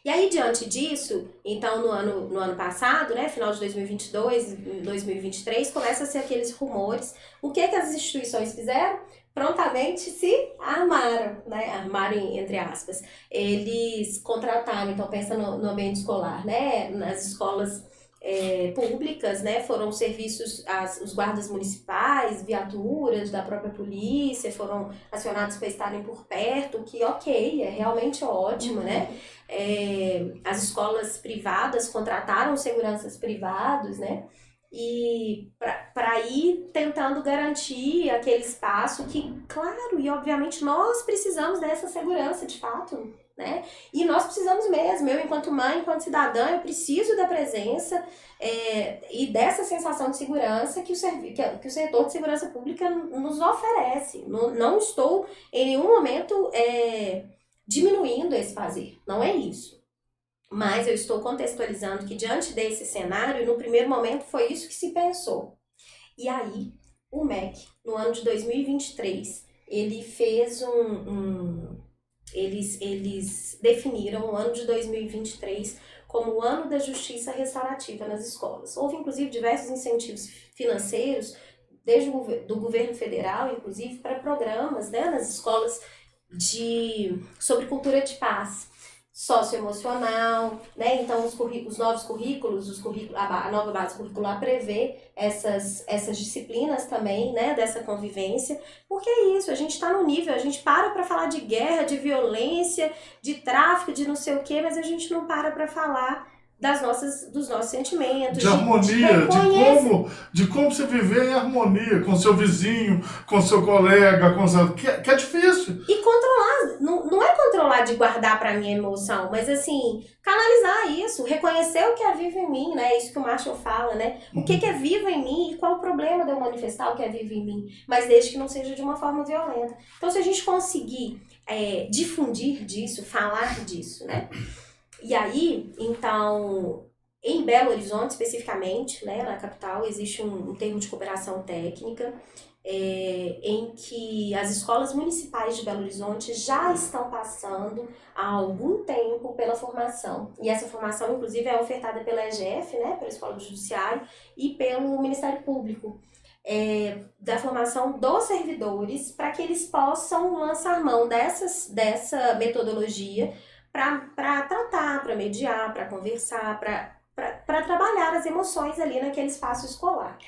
E aí, diante disso, então, no ano passado, né, final de 2022, 2023, começa-se aqueles rumores. O que as instituições fizeram? Prontamente se armaram, né, armaram entre aspas. Eles contrataram, então, pensa no ambiente escolar, né, nas escolas públicas, né, foram serviços, os guardas municipais, viaturas da própria polícia, foram acionados para estarem por perto, que ok, é realmente ótimo, né? As escolas privadas contrataram seguranças privados, né? e para ir tentando garantir aquele espaço que, claro, e obviamente nós precisamos dessa segurança de fato, né? E nós precisamos mesmo, eu enquanto mãe, enquanto cidadã, eu preciso da presença e dessa sensação de segurança que o setor de segurança pública nos oferece. Não estou em nenhum momento diminuindo esse fazer, não é isso. Mas eu estou contextualizando que diante desse cenário, no primeiro momento foi isso que se pensou. E aí, o MEC, no ano de 2023, ele fez eles definiram o ano de 2023 como o ano da justiça restaurativa nas escolas. Houve, inclusive, diversos incentivos financeiros, desde do governo federal, inclusive, para programas, né, nas escolas sobre cultura de paz socioemocional, né? Então os novos currículos, a nova base curricular prevê essas disciplinas também, né? Dessa convivência, porque é isso, a gente está no nível, a gente para falar de guerra, de violência, de tráfico, de não sei o quê, mas a gente não para falar dos nossos sentimentos. De harmonia, de como você viver em harmonia com seu vizinho, com seu colega, que é difícil. E controlar, não é controlar de guardar pra minha emoção, mas assim, canalizar isso, reconhecer o que é vivo em mim, né? Isso que o Marshall fala, né? O que é vivo em mim e qual o problema de eu manifestar o que é vivo em mim, mas desde que não seja de uma forma violenta. Então, se a gente conseguir difundir disso, falar disso, né? E aí, então, em Belo Horizonte especificamente, né, na capital, existe um termo de cooperação técnica em que as escolas municipais de Belo Horizonte já estão passando há algum tempo pela formação. E essa formação, inclusive, é ofertada pela EGF, né, pela Escola do Judiciário, e pelo Ministério Público. Da formação dos servidores, para que eles possam lançar mão dessa metodologia para tratar, para mediar, para conversar, para trabalhar as emoções ali naquele espaço escolar.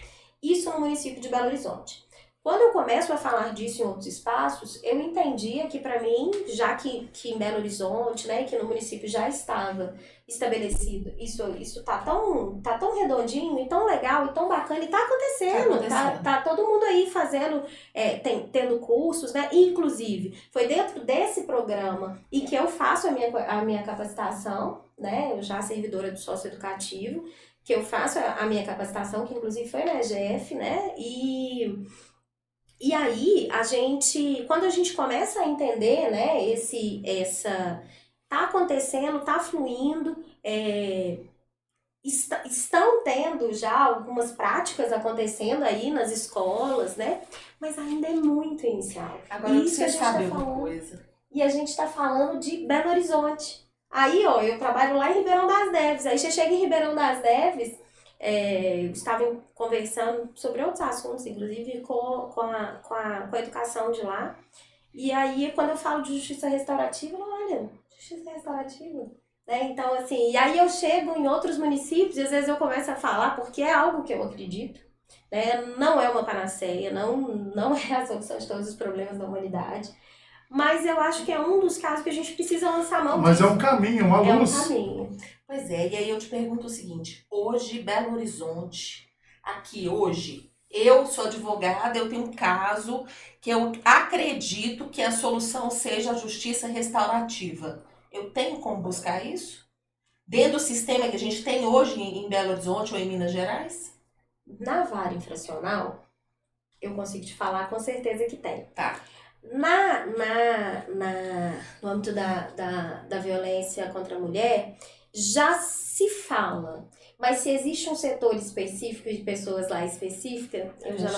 Isso no município de Belo Horizonte. Quando eu começo a falar disso em outros espaços, eu entendia que para mim, já que em Belo Horizonte, né, que no município já estava estabelecido, isso tá tão redondinho e tão legal e tão bacana e tá acontecendo. Tá todo mundo aí fazendo, tendo cursos, né, inclusive foi dentro desse programa e que eu faço a minha capacitação, né, eu já servidora do socioeducativo, que eu faço a minha capacitação, que inclusive foi na EGF, né, e aí, quando a gente começa a entender, né, tá acontecendo, tá fluindo, estão tendo já algumas práticas acontecendo aí nas escolas, né, mas ainda é muito inicial. Agora eu preciso saber uma coisa. E a gente tá falando de Belo Horizonte. Aí, ó, eu trabalho lá em Ribeirão das Neves, aí você chega em Ribeirão das Neves, estavam conversando sobre outros assuntos, inclusive com a educação de lá. E aí, quando eu falo de justiça restaurativa, olha, justiça restaurativa. Né? Então, assim, e aí eu chego em outros municípios e às vezes eu começo a falar porque é algo que eu acredito. Né? Não é uma panaceia, não é a solução de todos os problemas da humanidade. Mas eu acho que é um dos casos que a gente precisa lançar mão. Mas é um caminho, uma luz. É um caminho. Pois é, e aí eu te pergunto o seguinte, hoje, Belo Horizonte, aqui hoje, eu sou advogada, eu tenho um caso que eu acredito que a solução seja a justiça restaurativa. Eu tenho como buscar isso? Dentro do sistema que a gente tem hoje em Belo Horizonte ou em Minas Gerais? Na vara infracional, eu consigo te falar com certeza que tem. Tá. No âmbito da violência contra a mulher, já se fala, mas se existe um setor específico de pessoas lá específicas, eu já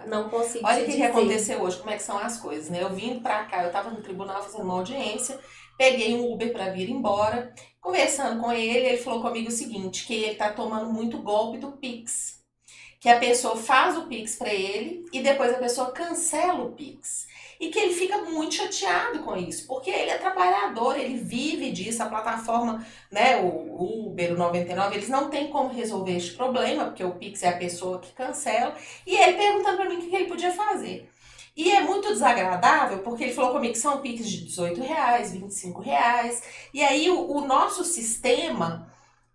não consigo Olha te o que dizer. aconteceu hoje, como é que são as coisas, né? Eu vim pra cá, eu tava no tribunal fazendo uma audiência, peguei um Uber pra vir embora, conversando com ele falou comigo o seguinte, que ele tá tomando muito golpe do Pix, que a pessoa faz o Pix pra ele e depois a pessoa cancela o Pix. E que ele fica muito chateado com isso, porque ele é trabalhador, ele vive disso, a plataforma, né, o Uber, o 99, eles não têm como resolver esse problema, porque o Pix é a pessoa que cancela, e ele perguntando pra mim o que ele podia fazer. E é muito desagradável, porque ele falou comigo que são Pix de R$18, R$25, e aí o nosso sistema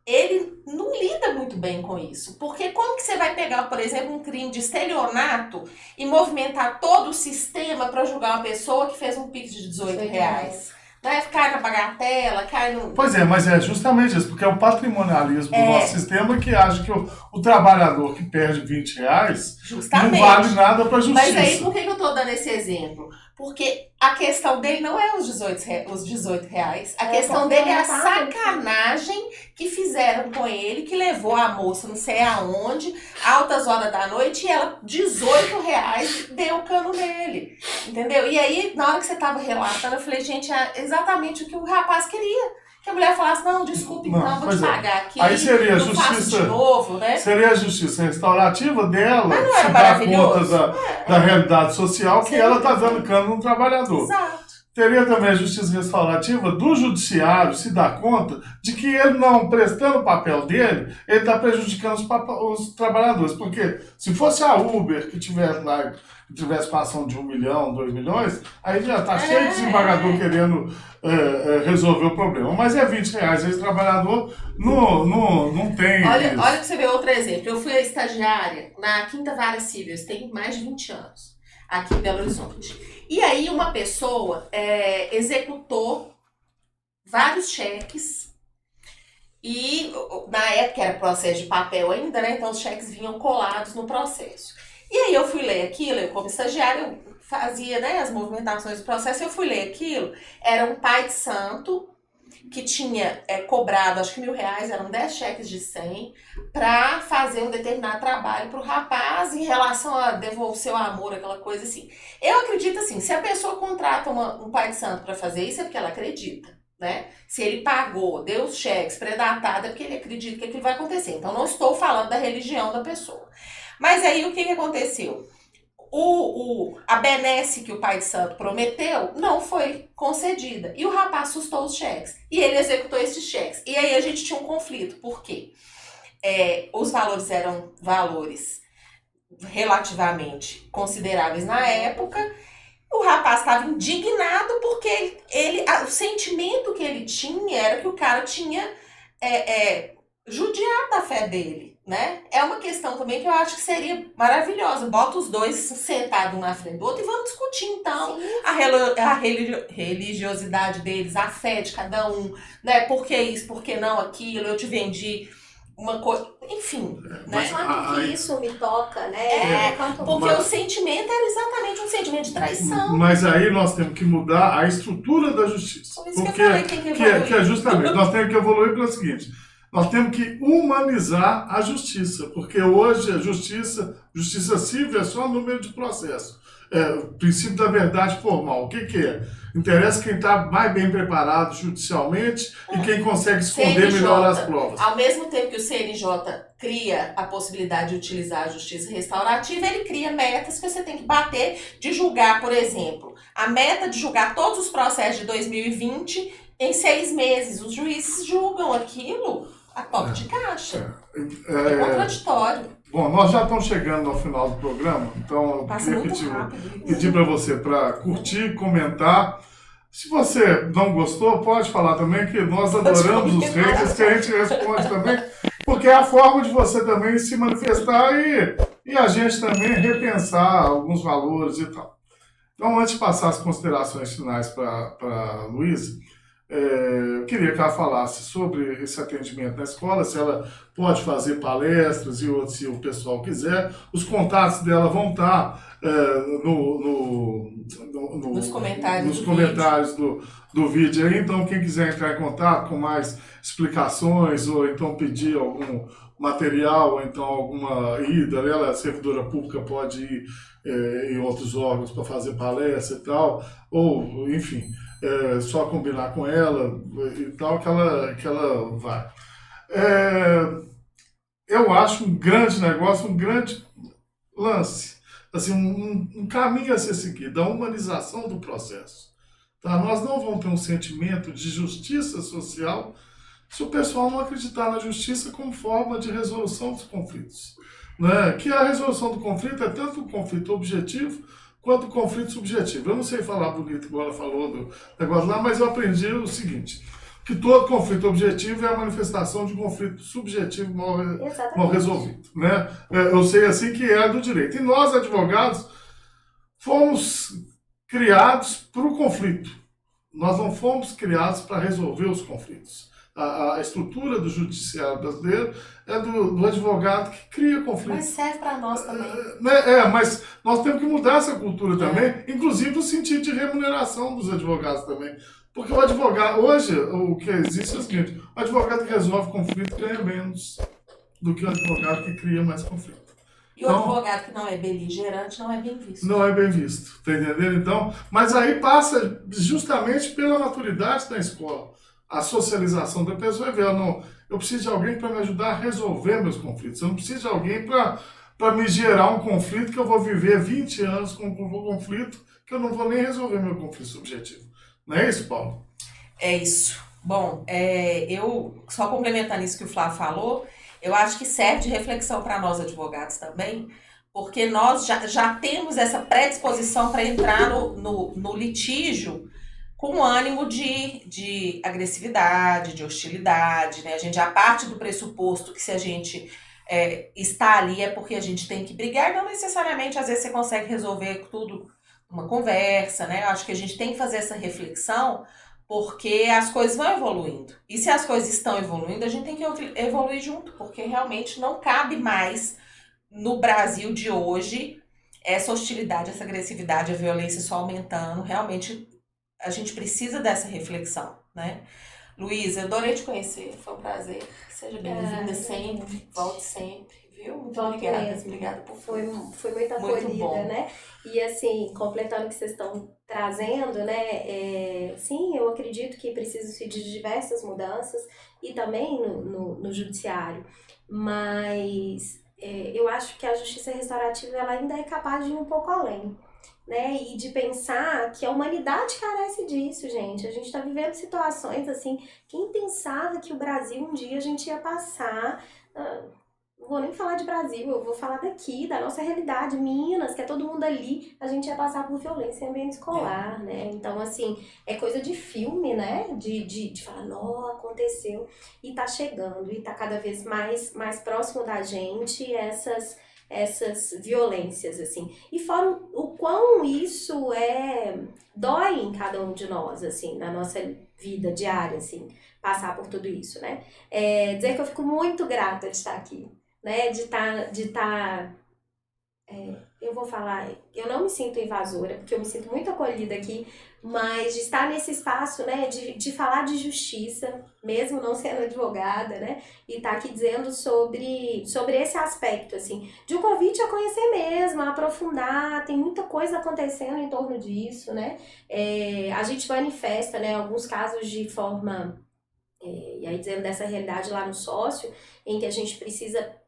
ele não lida muito bem com isso. Porque como que você vai pegar, por exemplo, um crime de estelionato e movimentar todo o sistema para julgar uma pessoa que fez um Pix de R$ 18? Né? Cai na bagatela, cai no... Pois é, mas é justamente isso, porque é o patrimonialismo do nosso sistema que acha que o trabalhador que perde R$ 20 Justamente. não vale nada para a justiça. Mas aí, por que eu estou dando esse exemplo? Porque a questão dele não é os R$ 18. A questão dele é a sacanagem que fizeram com ele, que levou a moça não sei aonde, altas horas da noite, e ela, R$ 18, deu o cano nele. Entendeu? E aí, na hora que você estava relatando, eu falei, gente, é exatamente o que o rapaz queria. Que a mulher falasse, não, desculpa, então, vou te pagar aqui. Aí seria a não faço justiça, de novo, né? seria a justiça restaurativa dela, Mas não se era dar conta maravilhoso? da realidade social que Sim. ela está dando cano no trabalhador. Exato. Teria também a justiça restaurativa do judiciário se dar conta de que ele não prestando o papel dele, ele está prejudicando os trabalhadores. Porque se fosse a Uber que tivesse lá, que tivesse com a ação de 1 milhão, 2 milhões, aí já está cheio de desembargador querendo resolver o problema. Mas é R$ 20, esse trabalhador não tem. Olha para você ver outro exemplo. Eu fui estagiária na 5ª Vara Civil, isso tem mais de 20 anos, aqui em Belo Horizonte. E aí uma pessoa executou vários cheques e na época era processo de papel ainda, né? Então os cheques vinham colados no processo. E aí eu fui ler aquilo, eu como estagiária eu fazia, né, as movimentações do processo, eu fui ler aquilo, era um pai de santo que tinha cobrado, acho que R$ 1.000, eram 10 cheques de 100, para fazer um determinado trabalho para o rapaz em relação a devolver seu amor, aquela coisa assim. Eu acredito assim, se a pessoa contrata um pai de santo para fazer isso, é porque ela acredita, né? Se ele pagou, deu os cheques predatados, é porque ele acredita que aquilo vai acontecer. Então, não estou falando da religião da pessoa. Mas aí, o que aconteceu? A benesse que o pai de santo prometeu não foi concedida. E o rapaz assustou os cheques. E ele executou esses cheques. E aí a gente tinha um conflito. Por quê? Os valores eram valores relativamente consideráveis na época. O rapaz estava indignado porque o sentimento que ele tinha era que o cara tinha judiado da fé dele, né? É uma questão também que eu acho que seria maravilhosa. Bota os dois sentados um na frente do outro e vamos discutir, então, a religiosidade deles, a fé de cada um, né? Por que isso, por que não aquilo, eu te vendi uma coisa, enfim, né? Quanto que isso me toca, né? Porque o sentimento era exatamente um sentimento de traição. Mas aí nós temos que mudar a estrutura da justiça. Por isso porque que eu falei que tem que evoluir. que é justamente, nós temos que evoluir pelo seguinte, nós temos que humanizar a justiça, porque hoje a justiça civil é só número de processo. O princípio da verdade formal. O que é? Interessa quem está mais bem preparado judicialmente e quem consegue esconder CNJ, melhor as provas. Ao mesmo tempo que o CNJ cria a possibilidade de utilizar a justiça restaurativa, ele cria metas que você tem que bater de julgar, por exemplo, a meta de julgar todos os processos de 2020 em 6 meses. Os juízes julgam aquilo a toque de caixa. É contraditório. Bom, nós já estamos chegando ao final do programa, então eu queria pedir para você para curtir, comentar. Se você não gostou, pode falar também que nós adoramos os haters, que a gente responde também, porque é a forma de você também se manifestar e a gente também repensar alguns valores e tal. Então, antes de passar as considerações finais para a Luísa, eu queria que ela falasse sobre esse atendimento na escola, se ela pode fazer palestras e outros, se o pessoal quiser. Os contatos dela vão estar nos comentários do vídeo aí. Então, quem quiser entrar em contato com mais explicações ou então pedir algum material ou então alguma ida, ela é servidora pública, pode ir em outros órgãos para fazer palestra e tal, ou enfim, só combinar com ela e tal que ela vai. Eu acho um grande negócio, um grande lance, assim, um caminho a ser seguido, a humanização do processo. Tá? Nós não vamos ter um sentimento de justiça social se o pessoal não acreditar na justiça como forma de resolução dos conflitos. Né? Que a resolução do conflito é tanto o conflito objetivo quanto o conflito subjetivo. Eu não sei falar bonito igual ela falou do negócio lá, mas eu aprendi o seguinte: que todo conflito objetivo é a manifestação de um conflito subjetivo mal Exatamente. resolvido, né? Eu sei assim que é do direito. E nós, advogados, fomos criados para o conflito. Nós não fomos criados para resolver os conflitos. A estrutura do judiciário brasileiro é do advogado que cria conflitos. Mas serve para nós também. Mas nós temos que mudar essa cultura também, inclusive no sentido de remuneração dos advogados também. Porque o advogado, hoje, o que existe é o seguinte: o advogado que resolve conflito ganha menos do que o advogado que cria mais conflito. E o advogado que não é beligerante não é bem visto. Não é bem visto, tá entendendo? Então, mas aí passa justamente pela maturidade da escola. A socialização da pessoa é ver, eu preciso de alguém para me ajudar a resolver meus conflitos. Eu não preciso de alguém para me gerar um conflito que eu vou viver 20 anos com um conflito que eu não vou nem resolver meu conflito subjetivo. Não é isso, Paulo? É isso. Bom, eu só complementando isso que o Flávio falou, eu acho que serve de reflexão para nós advogados também, porque nós já temos essa predisposição para entrar no litígio com ânimo de agressividade, de hostilidade, né? A gente já parte do pressuposto que se a gente está ali é porque a gente tem que brigar, não necessariamente às vezes você consegue resolver tudo numa conversa, né? Eu acho que a gente tem que fazer essa reflexão porque as coisas vão evoluindo. E se as coisas estão evoluindo, a gente tem que evoluir junto, porque realmente não cabe mais no Brasil de hoje essa hostilidade, essa agressividade, a violência só aumentando. Realmente a gente precisa dessa reflexão, né? Luísa, eu adorei te conhecer, foi um prazer. Seja bem-vinda sempre, volte sempre, viu? Muito obrigada. Obrigada por foi muito acolhida, né? E assim, completando o que vocês estão trazendo, né? Sim, eu acredito que precisa-se de diversas mudanças e também no judiciário, mas eu acho que a justiça restaurativa ela ainda é capaz de ir um pouco além. Né, e de pensar que a humanidade carece disso, gente. A gente está vivendo situações assim, quem pensava que o Brasil um dia a gente ia passar, não vou nem falar de Brasil, eu vou falar daqui, da nossa realidade, Minas, que é todo mundo ali, a gente ia passar por violência em ambiente escolar, né? Então, assim, é coisa de filme, né? De falar, não, aconteceu, e tá chegando, e tá cada vez mais próximo da gente essas violências, assim. E fora o quão isso dói em cada um de nós, assim, na nossa vida diária, assim, passar por tudo isso, né? Dizer que eu fico muito grata de estar aqui, né? De estar eu vou falar, eu não me sinto invasora, porque eu me sinto muito acolhida aqui, mas de estar nesse espaço, né, de falar de justiça, mesmo não sendo advogada, né, e estar aqui dizendo sobre esse aspecto, assim, de um convite a conhecer mesmo, a aprofundar, tem muita coisa acontecendo em torno disso, né, a gente manifesta, né, alguns casos de forma... E aí dizendo dessa realidade lá no sócio, em que a gente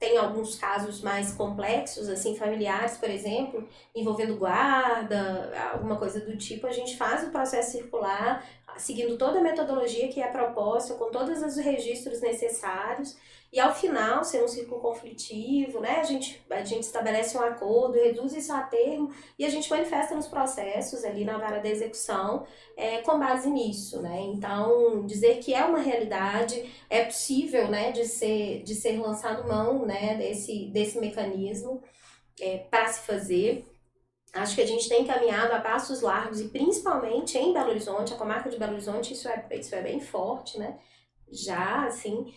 tem alguns casos mais complexos, assim, familiares, por exemplo, envolvendo guarda, alguma coisa do tipo, a gente faz o processo circular, seguindo toda a metodologia que é proposta, com todos os registros necessários, e ao final, ser um círculo conflitivo, né, a gente estabelece um acordo, reduz isso a termo, e a gente manifesta nos processos ali na vara da execução, com base nisso, né, então dizer que é uma realidade, é possível, né, de ser lançado mão, né, desse mecanismo para se fazer. Acho que a gente tem caminhado a passos largos e principalmente em Belo Horizonte, a comarca de Belo Horizonte, isso é bem forte, né, já, assim,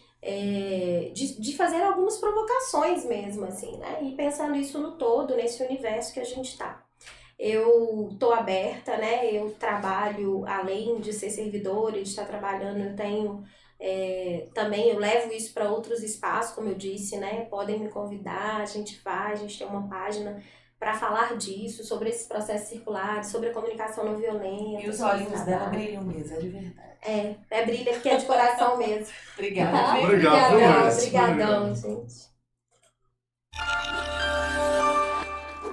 de fazer algumas provocações mesmo, assim, né, e pensando isso no todo, nesse universo que a gente está. Eu estou aberta, né, eu trabalho, além de ser servidora e de estar trabalhando, eu tenho... também eu levo isso para outros espaços, como eu disse, né? Podem me convidar, a gente tem uma página para falar disso, sobre esses processos circulares, sobre a comunicação não violenta. E os olhinhos dela brilham mesmo, de verdade. Brilha porque é de coração mesmo. Obrigada. Tá? Obrigadão, gente.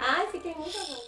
Ai, fiquei muito à vontade.